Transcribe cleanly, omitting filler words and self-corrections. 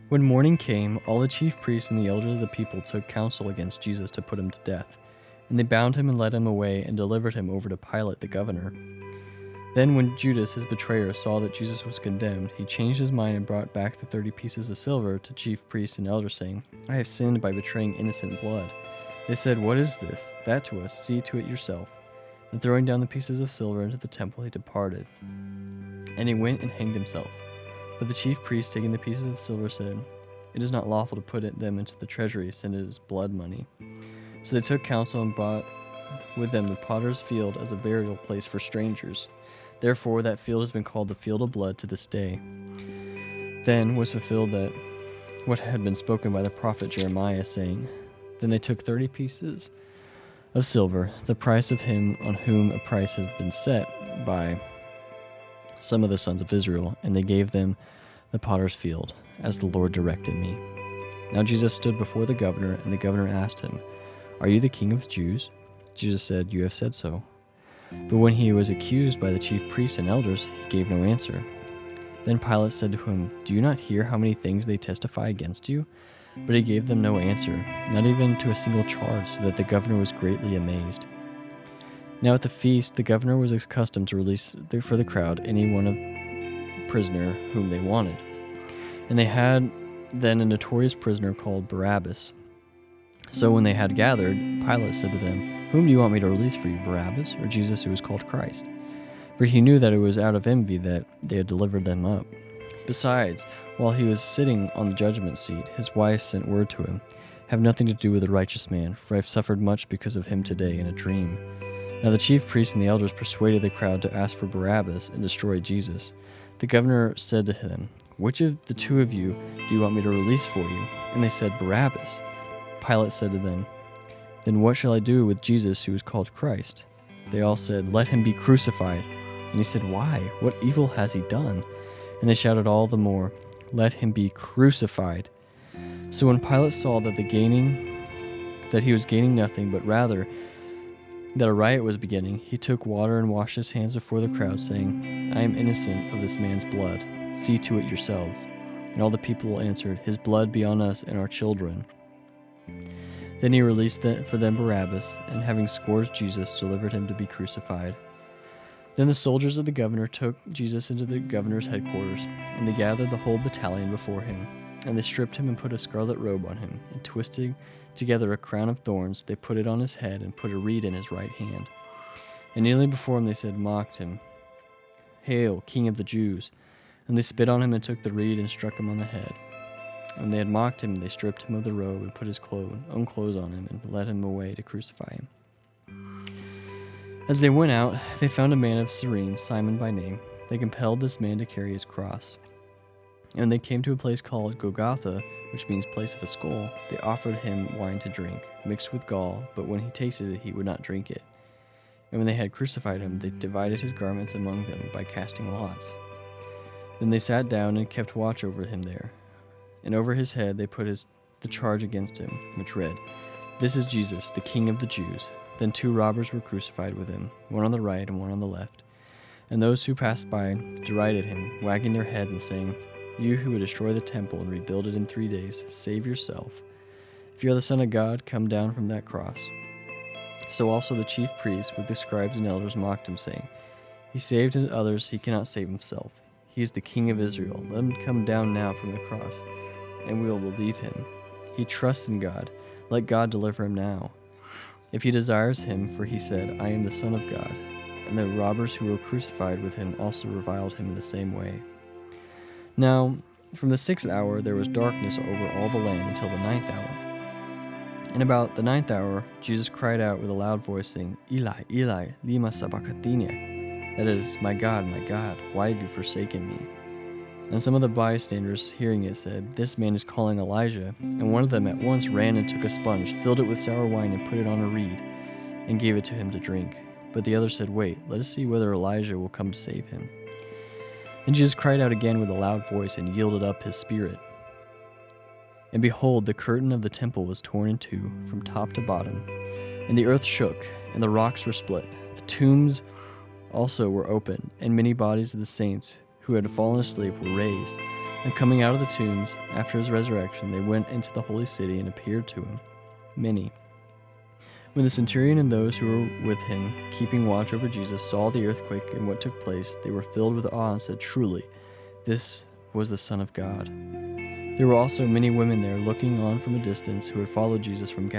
When morning came, all the chief priests and the elders of the people took counsel against Jesus to put him to death. And they bound him and led him away and delivered him over to Pilate the governor. Then when Judas, his betrayer, saw that Jesus was condemned, he changed his mind and brought back the 30 pieces of silver to chief priests and elders, saying, "I have sinned by betraying innocent blood." They said, "What is this? That to us. See to it yourself." And throwing down the pieces of silver into the temple, he departed. And he went and hanged himself. But the chief priests, taking the pieces of silver, said, "It is not lawful to put them into the treasury, since it is blood money." So they took counsel and brought with them the potter's field as a burial place for strangers. Therefore that field has been called the field of blood to this day. Then was fulfilled that what had been spoken by the prophet Jeremiah, saying, "Then they took 30 pieces of silver, the price of him on whom a price has been set by some of the sons of Israel, and they gave them the potter's field, as the Lord directed me." Now Jesus stood before the governor, and the governor asked him, "Are you the king of the Jews?" Jesus said, "You have said so." But when he was accused by the chief priests and elders, he gave no answer. Then Pilate said to him, "Do you not hear how many things they testify against you?" But he gave them no answer, not even to a single charge, so that the governor was greatly amazed. Now at the feast, the governor was accustomed to release for the crowd any one of prisoner whom they wanted. And they had then a notorious prisoner called Barabbas. So when they had gathered, Pilate said to them, "Whom do you want me to release for you, Barabbas, or Jesus who is called Christ?" For he knew that it was out of envy that they had delivered them up. Besides, while he was sitting on the judgment seat, his wife sent word to him, "Have nothing to do with the righteous man, for I have suffered much because of him today in a dream." Now the chief priests and the elders persuaded the crowd to ask for Barabbas and destroy Jesus. The governor said to them, "Which of the two of you do you want me to release for you?" And they said, "Barabbas." Pilate said to them, "Then what shall I do with Jesus who is called Christ?" They all said, "Let him be crucified." And he said, "Why? What evil has he done?" And they shouted all the more, "Let him be crucified." So when Pilate saw that he was gaining nothing, but rather that a riot was beginning, he took water and washed his hands before the crowd, saying, "I am innocent of this man's blood. See to it yourselves." And all the people answered, "His blood be on us and our children." Then he released for them Barabbas, and having scourged Jesus, delivered him to be crucified. Then the soldiers of the governor took Jesus into the governor's headquarters, and they gathered the whole battalion before him. And they stripped him and put a scarlet robe on him, and twisting together a crown of thorns, they put it on his head and put a reed in his right hand. And kneeling before him, they mocked him, "Hail, King of the Jews!" And they spit on him and took the reed and struck him on the head. When they had mocked him, they stripped him of the robe and put his own clothes on him and led him away to crucify him. As they went out, they found a man of Cyrene, Simon by name. They compelled this man to carry his cross. And when they came to a place called Golgotha, which means place of a skull, they offered him wine to drink, mixed with gall, but when he tasted it, he would not drink it. And when they had crucified him, they divided his garments among them by casting lots. Then they sat down and kept watch over him there. And over his head they put the charge against him, which read, "This is Jesus, the King of the Jews." Then 2 robbers were crucified with him, one on the right and one on the left. And those who passed by derided him, wagging their heads and saying, "You who would destroy the temple and rebuild it in 3 days, save yourself. If you are the Son of God, come down from that cross." So also the chief priests with the scribes and elders mocked him, saying, "He saved others, he cannot save himself. He is the King of Israel. Let him come down now from the cross, and we will believe him. He trusts in God. Let God deliver him now, if he desires him, for he said, 'I am the Son of God.'" And the robbers who were crucified with him also reviled him in the same way. Now, from the 6th hour there was darkness over all the land until the 9th hour. And about the 9th hour, Jesus cried out with a loud voice, saying, "Eli, Eli, lema sabachthani?" That is, my God, why have you forsaken me?" And some of the bystanders, hearing it, said, "This man is calling Elijah." And one of them at once ran and took a sponge, filled it with sour wine, and put it on a reed, and gave it to him to drink. But the other said, "Wait, let us see whether Elijah will come to save him." And Jesus cried out again with a loud voice, and yielded up his spirit. And behold, the curtain of the temple was torn in two, from top to bottom, and the earth shook, and the rocks were split. The tombs also were opened, and many bodies of the saints who had fallen asleep were raised. And coming out of the tombs after his resurrection, they went into the holy city and appeared to him, many. When the centurion and those who were with him, keeping watch over Jesus, saw the earthquake and what took place, they were filled with awe and said, "Truly, this was the Son of God." There were also many women there looking on from a distance who had followed Jesus from Galilee.